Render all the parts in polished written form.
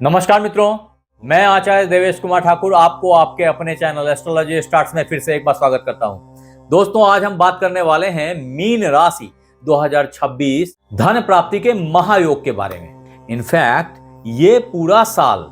नमस्कार मित्रों, मैं आचार्य देवेश कुमार ठाकुर आपको आपके अपने चैनल एस्ट्रोलॉजी स्टार्ट्स में फिर से एक बार स्वागत करता हूं। दोस्तों, आज हम बात करने वाले हैं मीन राशि 2026 धन प्राप्ति के महायोग के बारे में। इनफैक्ट ये पूरा साल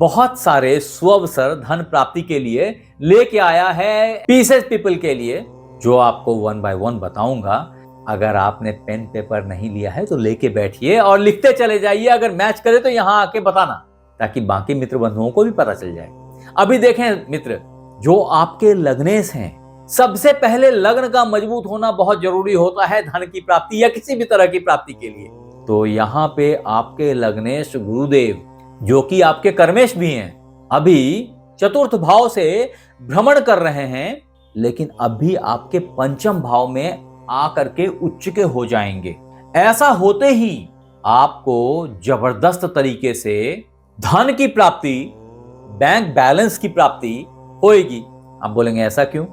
बहुत सारे सुअवसर धन प्राप्ति के लिए लेके आया है पीसेस पीपल के लिए, जो आपको वन बाय वन बताऊंगा। अगर आपने पेन पेपर नहीं लिया है तो लेके बैठिए और लिखते चले जाइए। अगर मैच करे तो यहां आके बताना, ताकि बाकी मित्र बंधुओं को भी पता चल जाए। अभी देखें मित्र, जो आपके लग्नेश हैं, सबसे पहले लग्न का मजबूत होना बहुत जरूरी होता है धन की प्राप्ति या किसी भी तरह की प्राप्ति के लिए। तो यहाँ पे आपके लग्नेश गुरुदेव, जो कि आपके कर्मेश भी हैं, अभी चतुर्थ भाव से भ्रमण कर रहे हैं, लेकिन अभी आपके पंचम भाव में आकर के उच्च के हो जाएंगे। ऐसा होते ही आपको जबरदस्त तरीके से धन की प्राप्ति, बैंक बैलेंस की प्राप्ति होएगी। आप बोलेंगे ऐसा क्यों,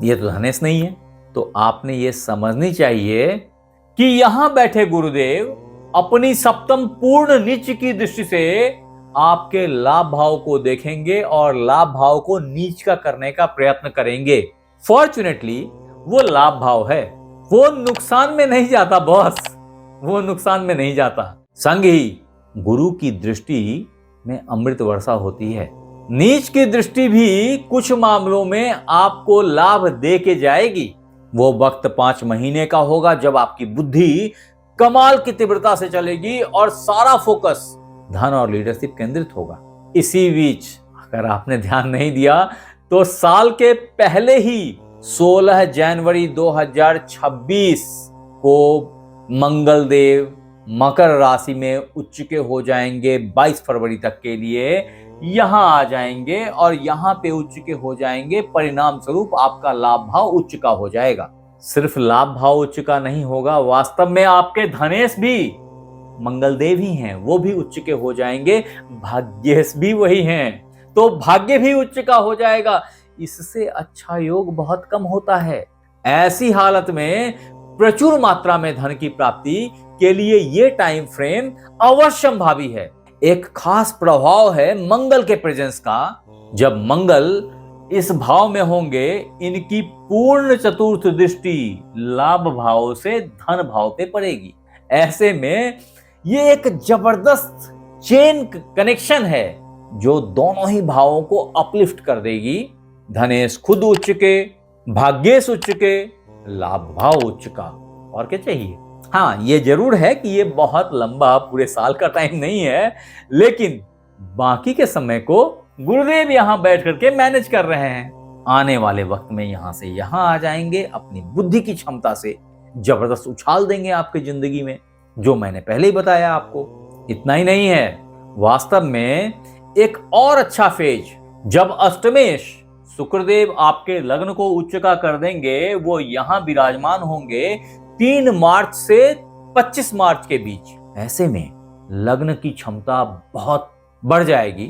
ये तो धनेश नहीं है। तो आपने ये समझनी चाहिए कि यहां बैठे गुरुदेव अपनी सप्तम पूर्ण नीच की दृष्टि से आपके लाभ भाव को देखेंगे और लाभ भाव को नीच का करने का प्रयत्न करेंगे। फॉर्चुनेटली वो लाभ भाव है, वो नुकसान में नहीं जाता बॉस, वो नुकसान में नहीं जाता। संग ही गुरु की दृष्टि में अमृत वर्षा होती है। नीच की दृष्टि भी कुछ मामलों में आपको लाभ दे के जाएगी। वो वक्त 5 महीने का होगा जब आपकी बुद्धि कमाल की तीव्रता से चलेगी और सारा फोकस धन और लीडरशिप केंद्रित होगा। इसी बीच अगर आपने ध्यान नहीं दिया तो साल के पहले ही 16 जनवरी 2026 को मंगल देव मकर राशि में उच्च के हो जाएंगे। 22 फरवरी तक के लिए यहां आ जाएंगे और यहां पे उच्च के हो जाएंगे। परिणाम स्वरूप आपका लाभ भाव उच्च का हो जाएगा। सिर्फ लाभ भाव उच्च का नहीं होगा, वास्तव में आपके धनेश भी मंगल देव ही हैं, वो भी उच्च के हो जाएंगे। भाग्येश भी वही हैं, तो भाग्य भी उच्च का हो जाएगा। इससे अच्छा योग बहुत कम होता है। ऐसी हालत में प्रचुर मात्रा में धन की प्राप्ति के लिए ये टाइम फ्रेम अवश्यंभावी है। एक खास प्रभाव है मंगल के प्रेजेंस का। जब मंगल इस भाव में होंगे, इनकी पूर्ण चतुर्थ दृष्टि लाभ भाव से धन भाव पे पड़ेगी। ऐसे में ये एक जबरदस्त चेन कनेक्शन है जो दोनों ही भावों को अपलिफ्ट कर देगी। धनेश खुद उच्च के, भाग्येश उच्च के, लाभ भाव उच्च का। और क्या चाहिए। हाँ, ये जरूर है कि ये बहुत लंबा पूरे साल का टाइम नहीं है, लेकिन बाकी के समय को गुरुदेव यहां बैठ करके मैनेज कर रहे हैं। आने वाले वक्त में यहां से यहां आ जाएंगे। अपनी बुद्धि की क्षमता से जबरदस्त उछाल देंगे आपकी जिंदगी में, जो मैंने पहले ही बताया आपको। इतना ही नहीं है, वास्तव में एक और अच्छा फेज जब अष्टमेश शुक्रदेव आपके लग्न को उच्च का कर देंगे, वो यहां विराजमान होंगे 3 मार्च से 25 मार्च के बीच। ऐसे में लग्न की क्षमता बहुत बढ़ जाएगी,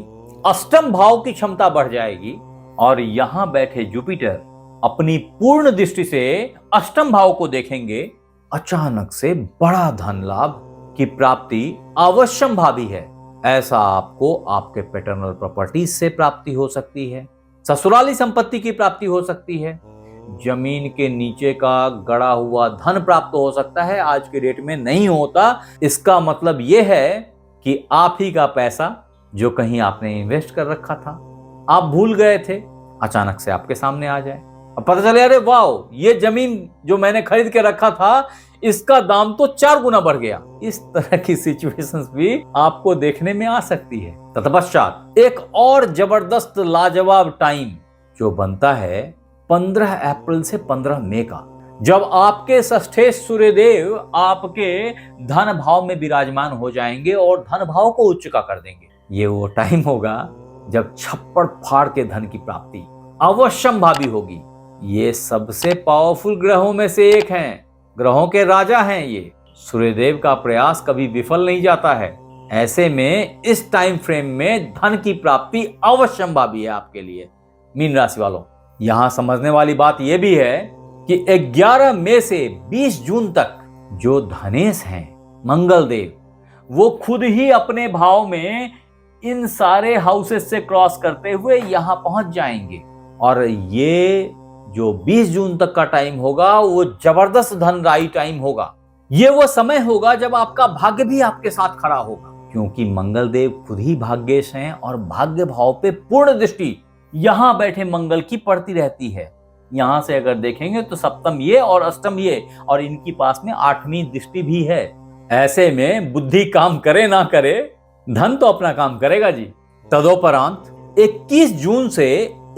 अष्टम भाव की क्षमता बढ़ जाएगी और यहां बैठे जुपिटर अपनी पूर्ण दृष्टि से अष्टम भाव को देखेंगे। अचानक से बड़ा धन लाभ की प्राप्ति अवश्यंभावी है। ऐसा आपको आपके पैटर्नल प्रॉपर्टीज से प्राप्ति हो सकती है, ससुराली संपत्ति की प्राप्ति हो सकती है, जमीन के नीचे का गड़ा हुआ धन प्राप्त हो सकता है। आज के डेट में नहीं होता। इसका मतलब यह है कि आप ही का पैसा जो कहीं आपने इन्वेस्ट कर रखा था, आप भूल गए थे, अचानक से आपके सामने आ जाए। अब पता चले, अरे वाह, ये जमीन जो मैंने खरीद के रखा था, इसका दाम तो 4 गुना बढ़ गया। इस तरह की सिचुएशंस भी आपको देखने में आ सकती है। तत्पश्चात एक और जबरदस्त लाजवाब टाइम जो बनता है 15 अप्रैल से 15 मई का, जब आपके षष्ठेश सूर्यदेव आपके धन भाव में विराजमान हो जाएंगे और धन भाव को उच्च का कर देंगे। ये वो टाइम होगा जब छप्पड़ फाड़ के धन की प्राप्ति अवश्यंभावी होगी। ये सबसे पावरफुल ग्रहों में से एक हैं, ग्रहों के राजा हैं ये। सूर्यदेव का प्रयास कभी विफल नहीं जाता है। ऐसे में इस टाइम फ्रेम में धन की प्राप्ति अवश्यंभावी है आपके लिए मीन राशि वालों। यहां समझने वाली बात यह भी है कि 11 मई से 20 जून तक जो धनेश हैं मंगल देव, वो खुद ही अपने भाव में इन सारे हाउसेस से क्रॉस करते हुए यहां पहुंच जाएंगे। और ये जो 20 जून तक का टाइम होगा वो जबरदस्त धनदायी टाइम होगा। ये वो समय होगा जब आपका भाग्य भी आपके साथ खड़ा होगा, क्योंकि मंगल देव खुद ही भाग्येश हैं और भाग्य भाव पे पूर्ण दृष्टि यहां बैठे मंगल की पड़ती रहती है। यहां से अगर देखेंगे तो सप्तम ये और अष्टम ये, और इनकी पास में 8वीं दृष्टि भी है। ऐसे में बुद्धि काम करे ना करे, धन तो अपना काम करेगा जी। तदोपरांत 21 जून से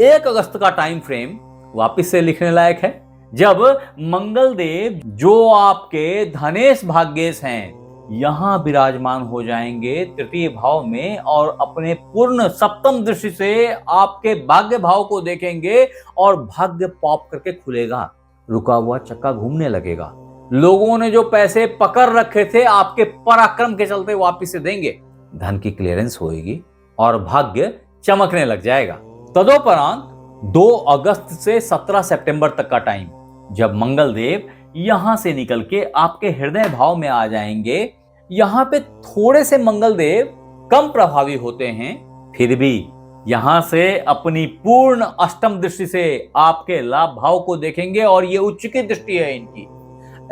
1 अगस्त का टाइम फ्रेम वापिस से लिखने लायक है, जब मंगल देव जो आपके धनेश भाग्येश हैं यहां विराजमान हो जाएंगे तृतीय भाव में, और अपने पूर्ण सप्तम दृष्टि से आपके भाग्य भाव को देखेंगे और भाग्य पॉप करके खुलेगा। रुका हुआ चक्का घूमने लगेगा। लोगों ने जो पैसे पकड़ रखे थे आपके पराक्रम के चलते वापिस से देंगे। धन की क्लियरेंस होगी और भाग्य चमकने लग जाएगा। तदोपरांत 2 अगस्त से 17 सितंबर तक का टाइम, जब मंगल देव यहां से निकल के आपके हृदय भाव में आ जाएंगे। यहां पे थोड़े से मंगल देव कम प्रभावी होते हैं, फिर भी यहां से अपनी पूर्ण अष्टम दृष्टि से आपके लाभ भाव को देखेंगे और ये उच्च की दृष्टि है इनकी।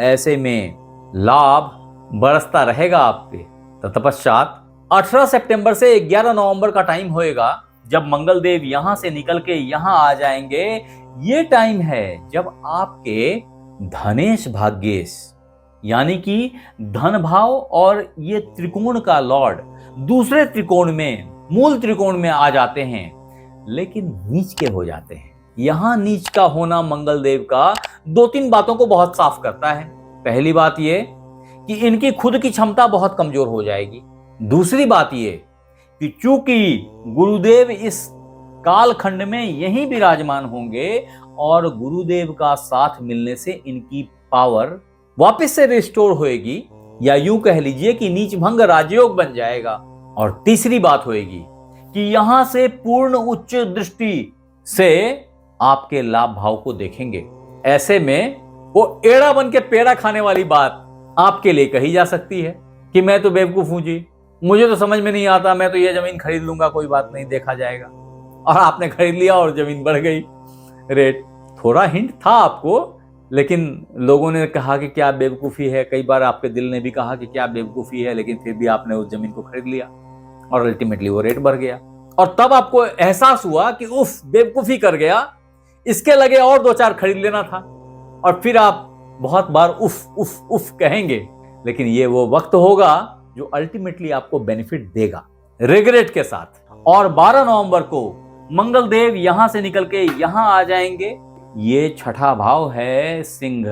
ऐसे में लाभ बरसता रहेगा आप पे। तत्पश्चात 18 सितंबर से 11 नवंबर का टाइम होएगा, जब मंगल देव यहां से निकल के यहां आ जाएंगे। ये टाइम है जब आपके धनेश भाग्येश यानी कि धन भाव और ये त्रिकोण का लॉर्ड दूसरे त्रिकोण में, मूल त्रिकोण में आ जाते हैं, लेकिन नीच के हो जाते हैं। यहां नीच का होना मंगल देव का 2-3 बातों को बहुत साफ करता है। पहली बात ये कि इनकी खुद की क्षमता बहुत कमजोर हो जाएगी। दूसरी बात ये कि चूंकि गुरुदेव इस कालखंड में यहीं विराजमान होंगे और गुरुदेव का साथ मिलने से इनकी पावर वापस से रिस्टोर होएगी, या यूं कह लीजिए कि नीच भंग राजयोग बन जाएगा। और तीसरी बात होएगी कि यहां से पूर्ण उच्च दृष्टि से आपके लाभ भाव को देखेंगे। ऐसे में वो एड़ा बन के पेड़ा खाने वाली बात आपके लिए कही जा सकती है कि मैं तो बेवकूफ हूं जी, मुझे तो समझ में नहीं आता, मैं तो ये जमीन खरीद लूंगा, कोई बात नहीं, देखा जाएगा। और आपने खरीद लिया और जमीन बढ़ गई रेट। थोड़ा हिंट था आपको, लेकिन लोगों ने कहा कि क्या बेवकूफ़ी है। कई बार आपके दिल ने भी कहा कि क्या बेवकूफ़ी है, लेकिन फिर भी आपने उस जमीन को खरीद लिया और अल्टीमेटली वो रेट बढ़ गया। और तब आपको एहसास हुआ कि उफ, बेवकूफ़ी कर गया, इसके लगे और 2-4 खरीद लेना था। और फिर आप बहुत बार उफ उफ उफ कहेंगे, लेकिन ये वो वक्त होगा जो अल्टीमेटली आपको बेनिफिट देगा रिग्रेट के साथ। और 12 नवंबर को मंगल देव यहां से निकल के यहां आ जाएंगे। ये छठा भाव है, सिंह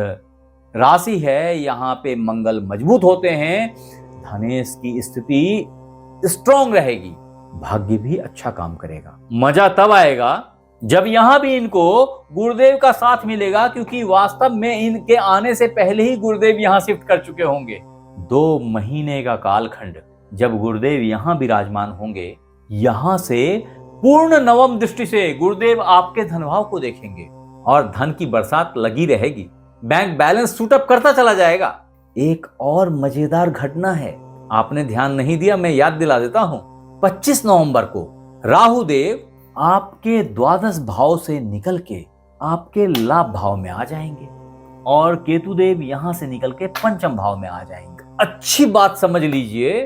राशि है, यहां पे मंगल मजबूत होते हैं, धनेश की स्थिति स्ट्रांग रहेगी, भाग्य भी अच्छा काम करेगा। मजा तब आएगा जब यहां भी इनको गुरुदेव का साथ मिलेगा, क्योंकि वास्तव में इनके आने से पहले ही गुरुदेव यहां शिफ्ट कर चुके होंगे। 2 महीने का कालखंड जब गुरुदेव यहां विराजमान होंगे, यहां से पूर्ण नवम दृष्टि से गुरुदेव आपके धनभाव को देखेंगे और धन की बरसात लगी रहेगी। बैंक बैलेंस शूटअप करता चला जाएगा। एक और मजेदार घटना है, आपने ध्यान नहीं दिया, मैं याद दिला देता हूं। 25 नवंबर को राहु देव आपके द्वादश भाव से निकल के आपके लाभ भाव में आ जाएंगे और केतु देव यहां से निकल के पंचम भाव में आ जाएंगे। अच्छी बात समझ लीजिए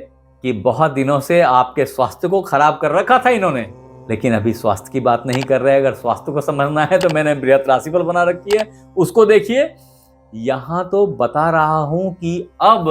कि बहुत दिनों से आपके स्वास्थ्य को खराब कर रखा था इन्होंने, लेकिन अभी स्वास्थ्य की बात नहीं कर रहे। अगर स्वास्थ्य को समझना है तो मैंने बृहत राशिफल बना रखी है, उसको देखिए। यहां तो बता रहा हूं कि अब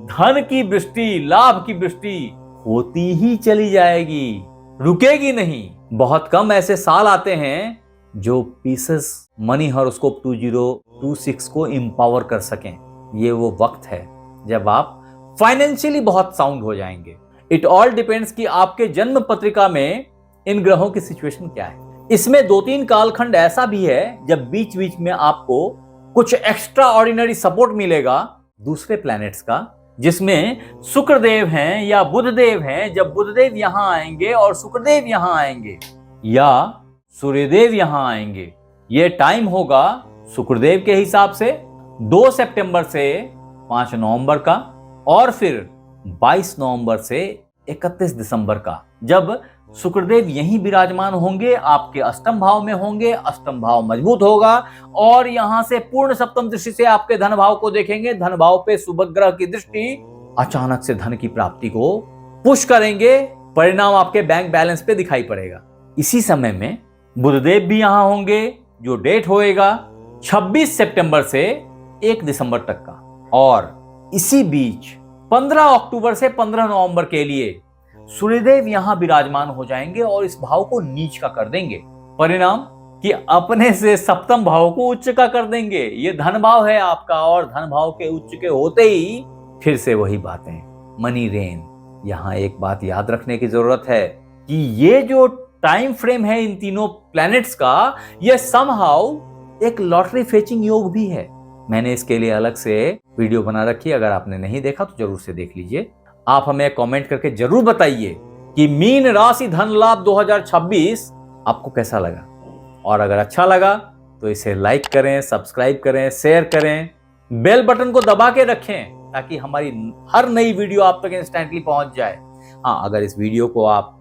धन की वृष्टि, लाभ की वृष्टि होती ही चली जाएगी, रुकेगी नहीं। बहुत कम ऐसे साल आते हैं जो पीसेस मनी हॉरोस्कोप 2026 को एम्पावर कर सकें। ये वो वक्त है जब आप फाइनेंशियली बहुत साउंड हो जाएंगे। इट ऑल डिपेंड्स कि आपके जन्म पत्रिका में इन ग्रहों की सिचुएशन क्या है। इसमें 2-3 कालखंड ऐसा भी है जब बीच बीच में आपको कुछ एक्स्ट्रा ऑर्डिनरी सपोर्ट मिलेगा दूसरे प्लैनेट्स का, जिसमें शुक्रदेव हैं या बुधदेव हैं। जब बुधदेव यहां आएंगे और शुक्रदेव यहां आएंगे या सूर्यदेव यहां आएंगे, ये टाइम होगा शुक्रदेव के हिसाब से 2 सितंबर से 5 नवंबर का, और फिर 22 नवंबर से 31 दिसंबर का, जब शुक्रदेव यहीं विराजमान होंगे, आपके अष्टम भाव में होंगे, अष्टम भाव मजबूत होगा और यहां से पूर्ण सप्तम दृष्टि से आपके धन भाव को देखेंगे। धन भाव पे शुभ ग्रह की दृष्टि अचानक से धन की प्राप्ति को पुश करेंगे, परिणाम आपके बैंक बैलेंस पे दिखाई पड़ेगा। इसी समय में बुधदेव भी यहां होंगे, जो डेट होएगा 26 सितंबर से 1 दिसंबर तक का, और इसी बीच 15 अक्टूबर से 15 नवंबर के लिए सूर्यदेव यहां विराजमान हो जाएंगे और इस भाव को नीच का कर देंगे। परिणाम कि अपने से सप्तम भाव को उच्च का कर देंगे। ये धन भाव है आपका और धन भाव के उच्च के होते ही फिर से वही बातें, मनी रेन। यहां एक बात याद रखने की जरूरत है कि ये जो टाइम फ्रेम है इन तीनों प्लैनेट्स का, यह समहाउ एक लॉटरी फेचिंग योग भी है। मैंने इसके लिए अलग से वीडियो बना रखी है, अगर आपने नहीं देखा तो जरूर से देख लीजिए। आप हमें कमेंट करके जरूर बताइए कि मीन राशि धन लाभ 2026 आपको कैसा लगा, और अगर अच्छा लगा तो इसे लाइक करें, सब्सक्राइब करें, शेयर करें, बेल बटन को दबा के रखें ताकि हमारी हर नई वीडियो आप तक इंस्टेंटली पहुंच जाए। हाँ, अगर इस वीडियो को आप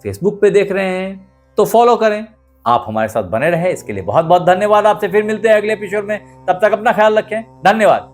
फेसबुक पे देख रहे हैं तो फॉलो करें। आप हमारे साथ बने रहे इसके लिए बहुत बहुत धन्यवाद। आपसे फिर मिलते हैं अगले एपिसोड में, तब तक अपना ख्याल रखें। धन्यवाद।